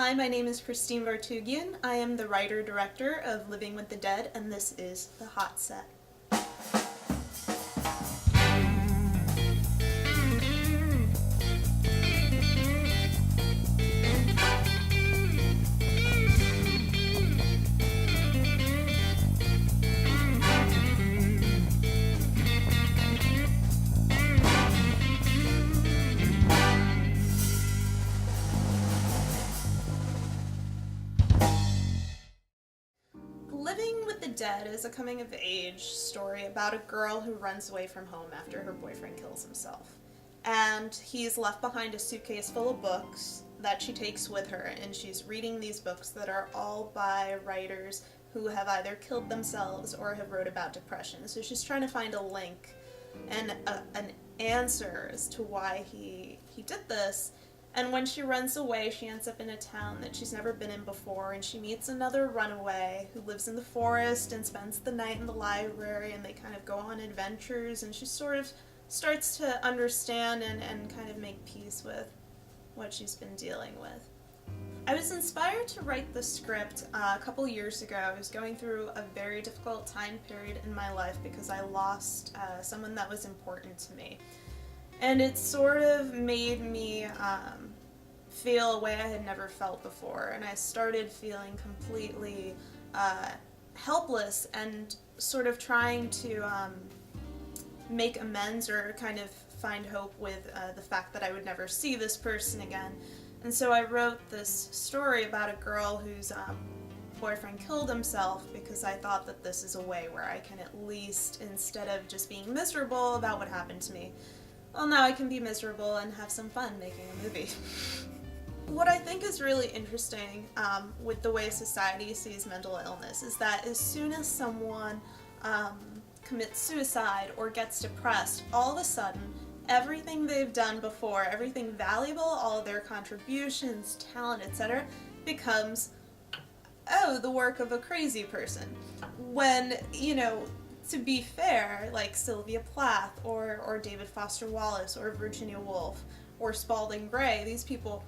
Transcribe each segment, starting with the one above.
Hi, my name is Christine Vartoughian. I am the writer-director of Living with the Dead, and this is The Hot Set. Living with the Dead is a coming-of-age story about a girl who runs away from home after her boyfriend kills himself. And he's left behind a suitcase full of books that she takes with her, and she's reading these books that are all by writers who have either killed themselves or have wrote about depression. So she's trying to find a link and an answer as to why he did this. And when she runs away, she ends up in a town that she's never been in before, and she meets another runaway who lives in the forest and spends the night in the library, and they kind of go on adventures, and she sort of starts to understand and kind of make peace with what she's been dealing with. I was inspired to write the script a couple years ago. I was going through a very difficult time period in my life because I lost someone that was important to me. And it sort of made me feel a way I had never felt before, and I started feeling completely helpless and sort of trying to make amends or kind of find hope with the fact that I would never see this person again. And so I wrote this story about a girl whose boyfriend killed himself because I thought that this is a way where I can at least, instead of just being miserable about what happened to me, well, now I can be miserable and have some fun making a movie. What I think is really interesting with the way society sees mental illness is that as soon as someone commits suicide or gets depressed, all of a sudden, everything they've done before, everything valuable, all of their contributions, talent, etc., becomes, oh, the work of a crazy person. When, to be fair, like Sylvia Plath or David Foster Wallace or Virginia Woolf or Spalding Gray, these people,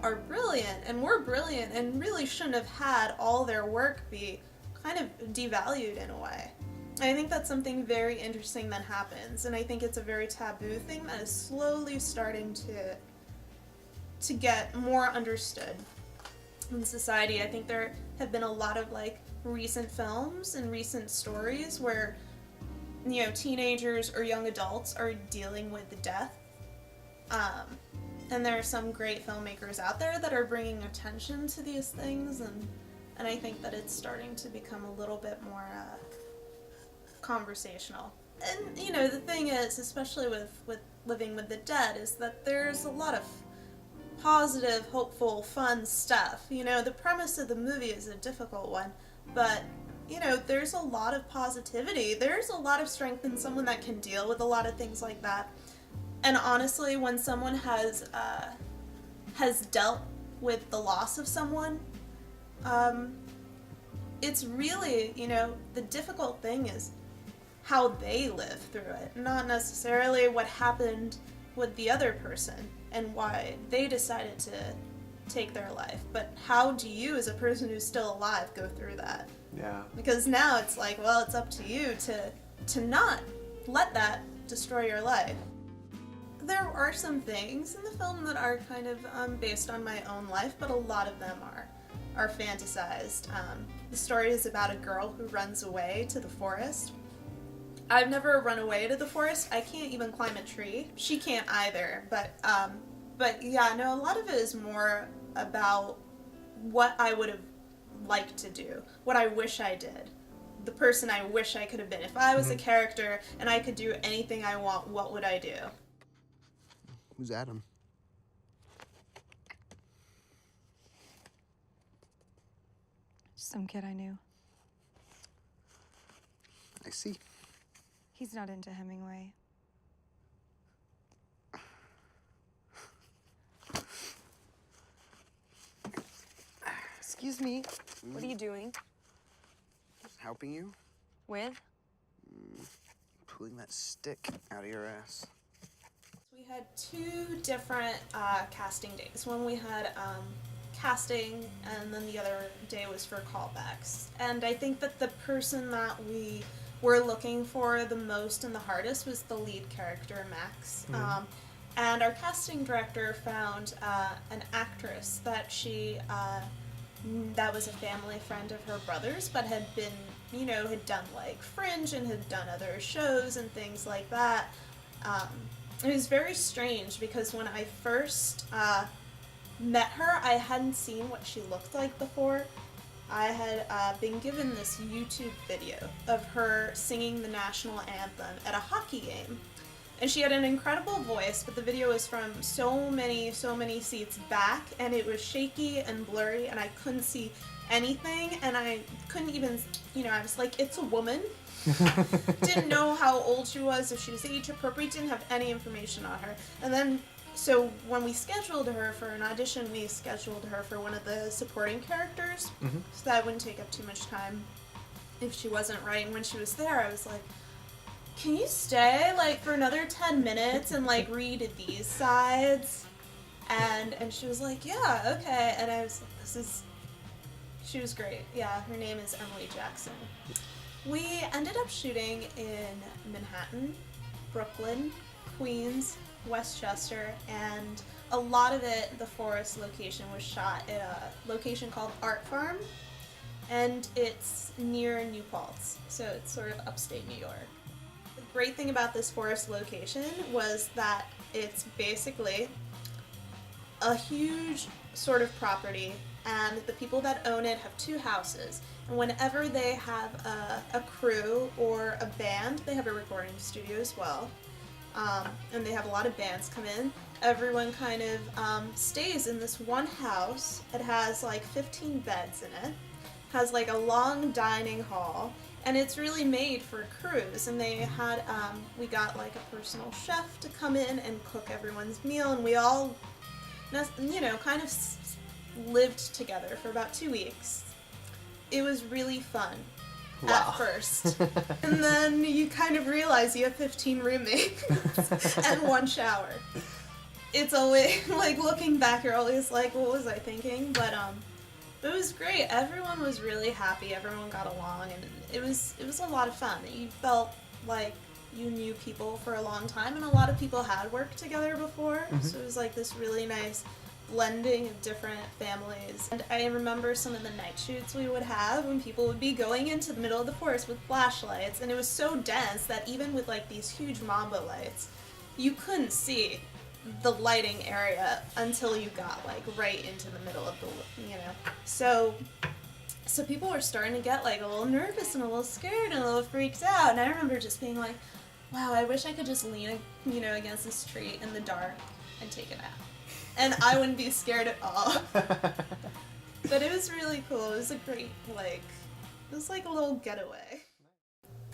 are brilliant and were brilliant and really shouldn't have had all their work be kind of devalued in a way. I think that's something very interesting that happens, and I think it's a very taboo thing that is slowly starting to get more understood in society. I think there have been a lot of recent films and recent stories where teenagers or young adults are dealing with death, and there are some great filmmakers out there that are bringing attention to these things, and I think that it's starting to become a little bit more conversational. And the thing is, especially with Living with the Dead, is that there's a lot of positive, hopeful, fun stuff. The premise of the movie is a difficult one, but there's a lot of positivity. There's a lot of strength in someone that can deal with a lot of things like that. And honestly, when someone has dealt with the loss of someone, it's really, the difficult thing is how they live through it, not necessarily what happened with the other person and why they decided to take their life, but how do you, as a person who's still alive, go through that? Yeah. Because now it's like, well, it's up to you to not let that destroy your life. There are some things in the film that are kind of based on my own life, but a lot of them are fantasized. The story is about a girl who runs away to the forest. I've never run away to the forest. I can't even climb a tree. She can't either, but yeah, no, a lot of it is more about what I would have liked to do, what I wish I did, the person I wish I could have been. If I was a character and I could do anything I want, what would I do? Who's Adam? Some kid I knew. I see. He's not into Hemingway. Excuse me. What are you doing? Helping you? With? Pulling that stick out of your ass. We had two different casting days. One we had casting, and then the other day was for callbacks. And I think that the person that we were looking for the most and the hardest was the lead character, Max. And our casting director found an actress that that was a family friend of her brother's, but had been, had done like Fringe and had done other shows and things like that. It was very strange because when I first met her, I hadn't seen what she looked like before. I had been given this YouTube video of her singing the national anthem at a hockey game. And she had an incredible voice, but the video was from so many seats back, and it was shaky and blurry, and I couldn't see anything, and I couldn't even, I was like, it's a woman. Didn't know how old she was, if she was age appropriate, didn't have any information on her. And then, so when we scheduled her for an audition, we scheduled her for one of the supporting characters, so that wouldn't take up too much time if she wasn't right. And when she was there, I was like, can you stay, like, for another 10 minutes and, like, read these sides? And she was like, yeah, okay. And I was like, she was great. Yeah, her name is Emily Jackson. We ended up shooting in Manhattan, Brooklyn, Queens, Westchester, and a lot of it, the forest location, was shot at a location called Art Farm, and it's near New Paltz, so it's sort of upstate New York. The great thing about this forest location was that it's basically a huge sort of property, and the people that own it have two houses. And whenever they have a crew or a band, they have a recording studio as well, and they have a lot of bands come in. Everyone kind of stays in this one house. It has like 15 beds in it, has like a long dining hall, and it's really made for crews. And they had, we got like a personal chef to come in and cook everyone's meal, and we all, kind of lived together for about 2 weeks. It was really fun at first. And then you kind of realize you have 15 roommates and one shower. It's always, like, looking back, you're always like, what was I thinking? But it was great. Everyone was really happy. Everyone got along, and it was a lot of fun. You felt like you knew people for a long time, and a lot of people had worked together before. So it was like this really nice blending of different families. And I remember some of the night shoots we would have when people would be going into the middle of the forest with flashlights, and it was so dense that even with like these huge Mambo lights, you couldn't see the lighting area until you got like right into the middle of the, so people were starting to get like a little nervous and a little scared and a little freaked out. And I remember just being like, wow, I wish I could just lean, against this tree in the dark and take a nap. And I wouldn't be scared at all. But it was really cool. It was a great, it was like a little getaway.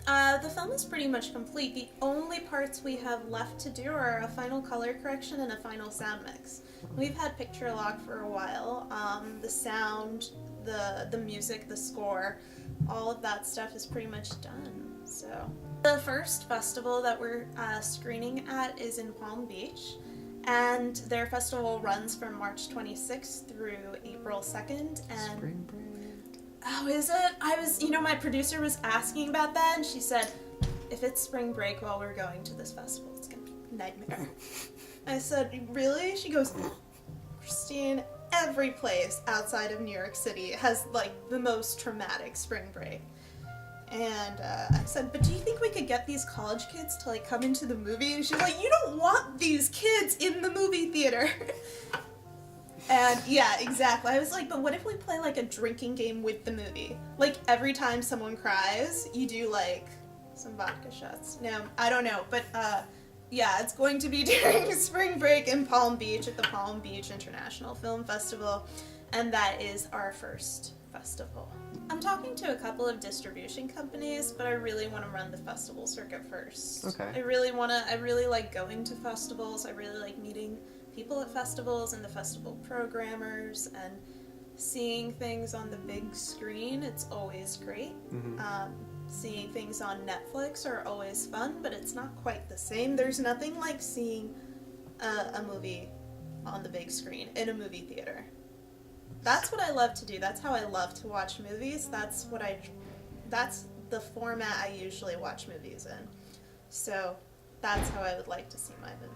The film is pretty much complete. The only parts we have left to do are a final color correction and a final sound mix. We've had picture lock for a while. The sound, the music, the score, all of that stuff is pretty much done. So the first festival that we're screening at is in Palm Beach. And their festival runs from March 26th through April 2nd. And Spring break. Oh, is it? I was, my producer was asking about that, and she said, if it's spring break while we're going to this festival, it's gonna be a nightmare. I said, really? She goes, Christine, every place outside of New York City has, like, the most traumatic spring break. And I said, but do you think we could get these college kids to, like, come into the movie? And she's like, you don't want these kids in the movie theater. And, yeah, exactly. I was like, but what if we play, like, a drinking game with the movie? Like, every time someone cries, you do, like, some vodka shots. No, I don't know. But, yeah, it's going to be during spring break in Palm Beach at the Palm Beach International Film Festival. And that is our first festival. I'm talking to a couple of distribution companies, but I really want to run the festival circuit first. Okay. I really like going to festivals. I really like meeting people at festivals and the festival programmers and seeing things on the big screen. It's always great. Seeing things on Netflix are always fun, but it's not quite the same. There's nothing like seeing a movie on the big screen in a movie theater. That's what I love to do. That's how I love to watch movies. That's the format I usually watch movies in. So that's how I would like to see my movie.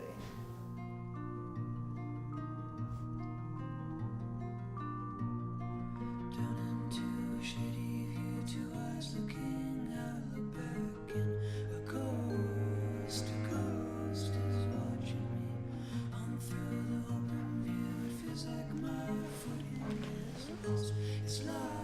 It's like my foot in this. It's like